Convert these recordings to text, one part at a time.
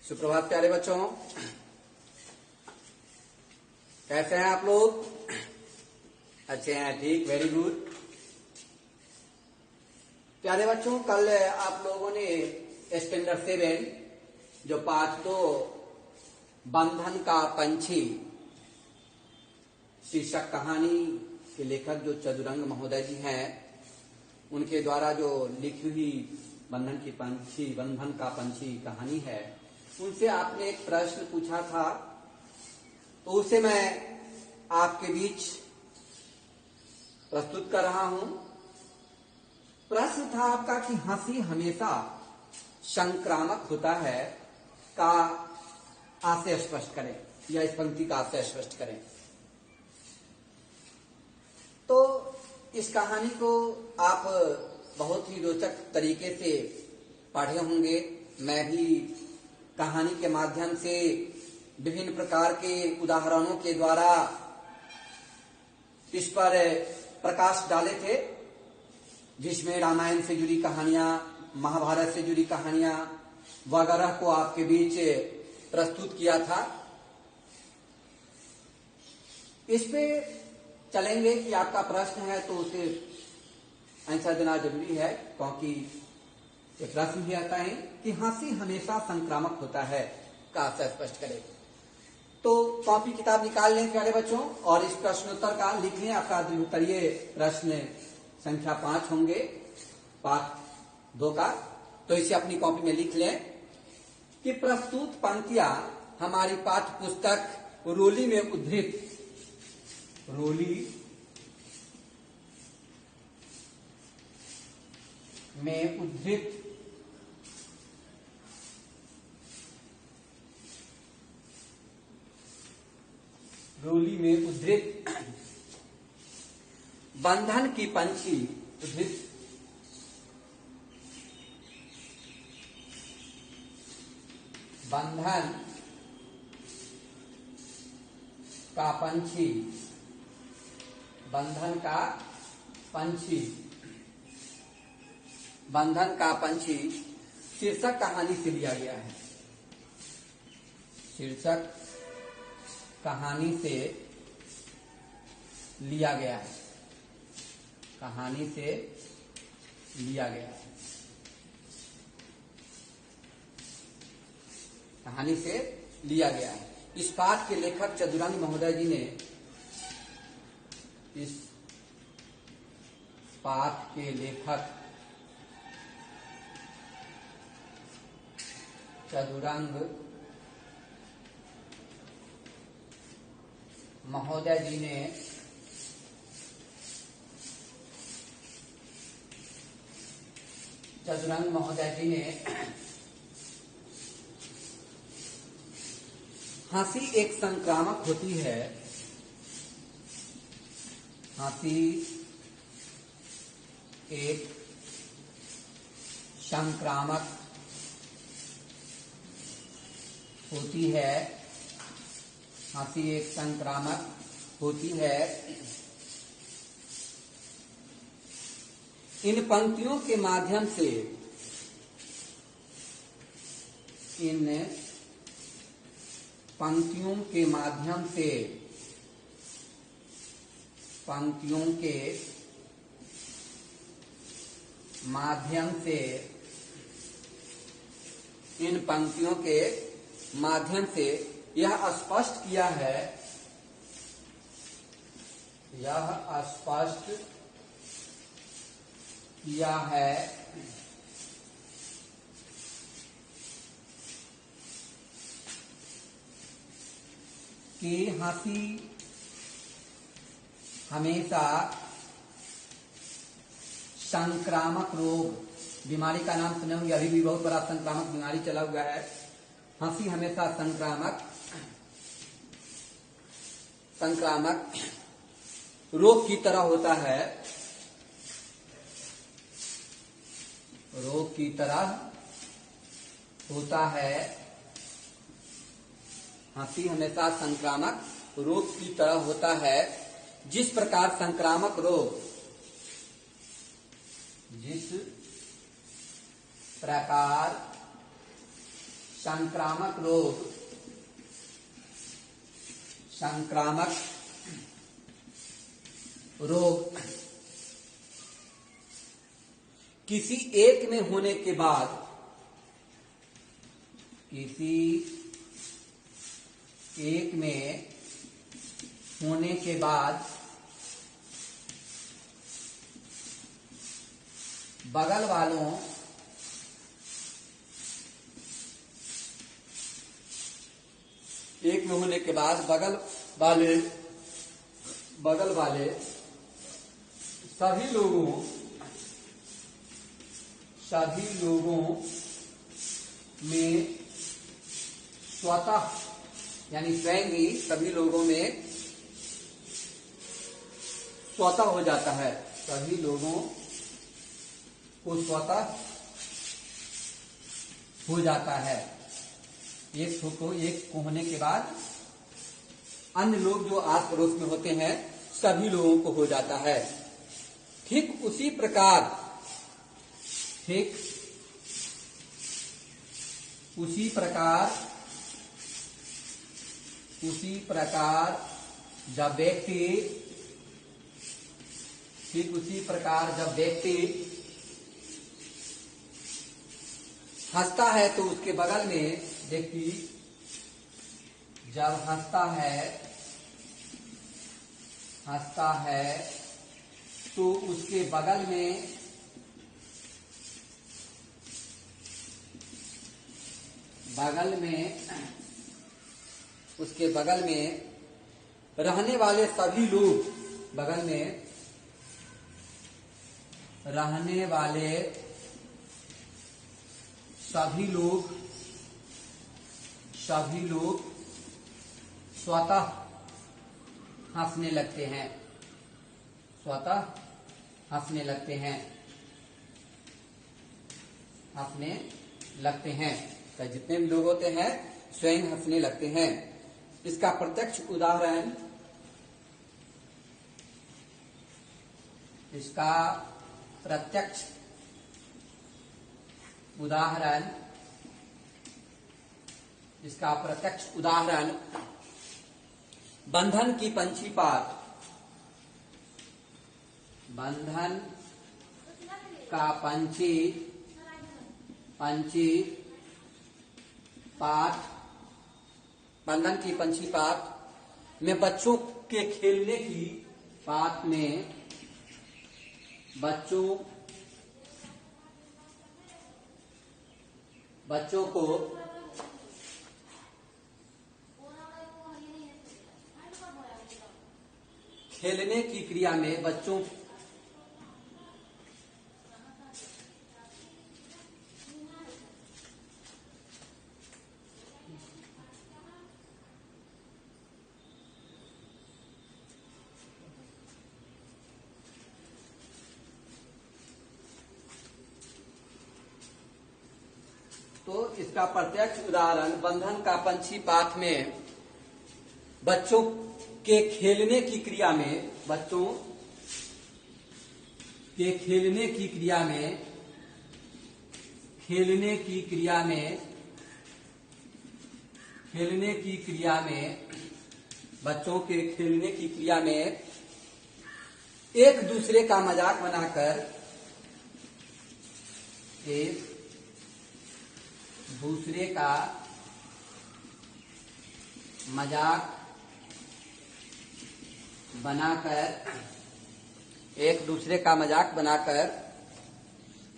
सुप्रभात प्यारे बच्चों, कैसे हैं आप लोग? अच्छे हैं, ठीक, वेरी गुड। प्यारे बच्चों, कल आप लोगों ने स्टैंडर्ड 7 जो पाठ 2 बंधन का पंछी शीर्षक कहानी के लेखक जो चतुरंग महोदय जी हैं, उनके द्वारा जो लिखी हुई बंधन का पंछी कहानी है, उनसे आपने एक प्रश्न पूछा था, तो उसे मैं आपके बीच प्रस्तुत कर रहा हूं। प्रश्न था आपका कि हंसी हमेशा संक्रामक होता है का आशय स्पष्ट करें, या इस पंक्ति का आशय स्पष्ट करें। तो इस कहानी को आप बहुत ही रोचक तरीके से पढ़े होंगे। मैं भी कहानी के माध्यम से विभिन्न प्रकार के उदाहरणों के द्वारा इस पर प्रकाश डाले थे, जिसमें रामायण से जुड़ी कहानियां, महाभारत से जुड़ी कहानियां वगैरह को आपके बीच प्रस्तुत किया था। इस पे चलेंगे कि आपका प्रश्न है तो उसे आंसर देना जरूरी है, क्योंकि ये प्रश्न भी आता है कि हंसी हमेशा संक्रामक होता है का आशय स्पष्ट करें। तो कॉपी किताब निकाल लें प्यारे बच्चों, और इस प्रश्नोत्तर का लिख लें। आपका द्वितीय प्रश्न संख्या 5 होंगे पाठ 2 का। तो इसे अपनी कॉपी में लिख लें कि प्रस्तुत पंक्तियां हमारी पाठ्य पुस्तक रोली में उद्धृत बंधन की पंछी बंधन का पंछी शीर्षक कहानी से लिया गया है। शीर्षक कहानी से लिया गया है। इस पाठ के लेखक चतुरंग महोदय जी ने हंसी एक संक्रामक होती है। हंसी एक संक्रामक होती है। इन पंक्तियों के माध्यम से यह स्पष्ट किया है कि हंसी हमेशा संक्रामक रोग, बीमारी का नाम सुने होंगे, अभी भी बहुत बड़ा संक्रामक बीमारी चला हुआ है। हंसी हमेशा संक्रामक रोग की तरह होता है। हंसी हमेशा संक्रामक रोग की तरह होता है। जिस प्रकार संक्रामक रोग संक्रामक रोग किसी एक में होने के बाद, किसी एक में होने के बाद बगल वालों एक में होने के बाद बगल वाले सभी लोगों में स्वतः, यानी स्वयं ही सभी लोगों में स्वतः हो जाता है, सभी लोगों को स्वतः हो जाता है। एक को होने के बाद अन्य लोग जो आस पड़ोस में होते हैं सभी लोगों को हो जाता है। ठीक उसी प्रकार जब व्यक्ति हंसता है तो उसके बगल में, व्यक्ति जब हंसता है तो उसके बगल में रहने वाले सभी लोग, बगल में रहने वाले सभी लोग स्वतः हंसने लगते हैं। तो जितने भी लोग होते हैं स्वयं हंसने लगते हैं। इसका प्रत्यक्ष उदाहरण बंधन की पंछी पाठ में बच्चों के खेलने की बात में बच्चों को खेलने की क्रिया में तो इसका प्रत्यक्ष उदाहरण बंधन का पंछी पाठ में बच्चों के खेलने की क्रिया में एक दूसरे का मजाक बनाकर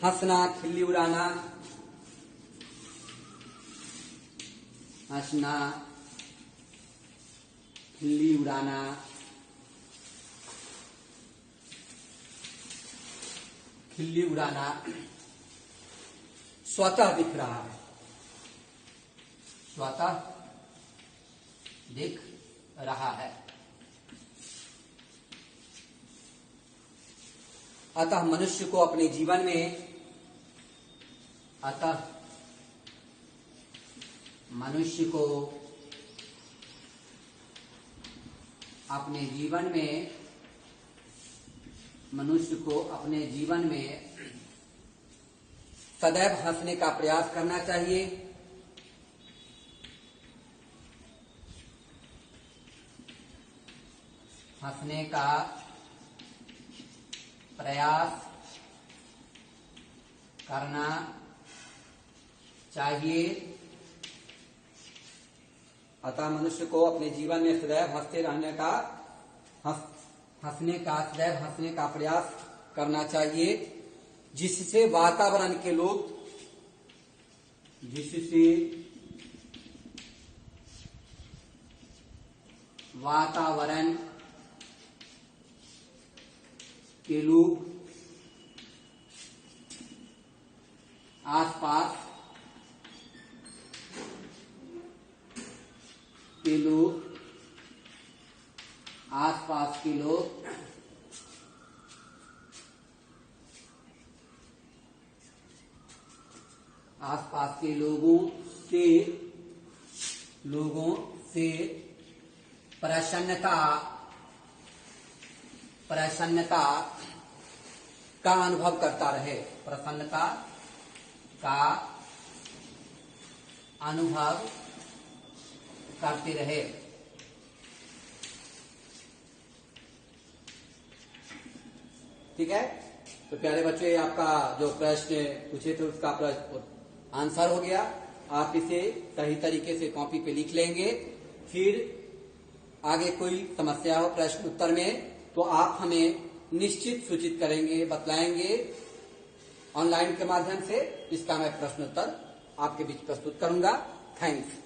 हंसना, खिल्ली उड़ाना स्वतः दिख रहा है। अतः मनुष्य को अपने जीवन में सदैव हंसने का प्रयास करना चाहिए हंसने का प्रयास करना चाहिए। अतः मनुष्य को अपने जीवन में सदैव सदैव हंसने का प्रयास करना चाहिए, जिससे वातावरण के लोग आसपास के लोग आसपास के लोगों से प्रसन्नता का अनुभव करता रहे। प्रसन्नता का अनुभव करते रहे। ठीक है, तो प्यारे बच्चों, ये आपका जो प्रश्न पूछे थे उसका प्रश्न आंसर हो गया। आप इसे सही तरीके से कॉपी पे लिख लेंगे। फिर आगे कोई समस्या हो प्रश्न उत्तर में तो आप हमें निश्चित सूचित करेंगे, बतलाएंगे ऑनलाइन के माध्यम से। इसका मैं प्रश्न उत्तर आपके बीच प्रस्तुत करूंगा। थैंक्स।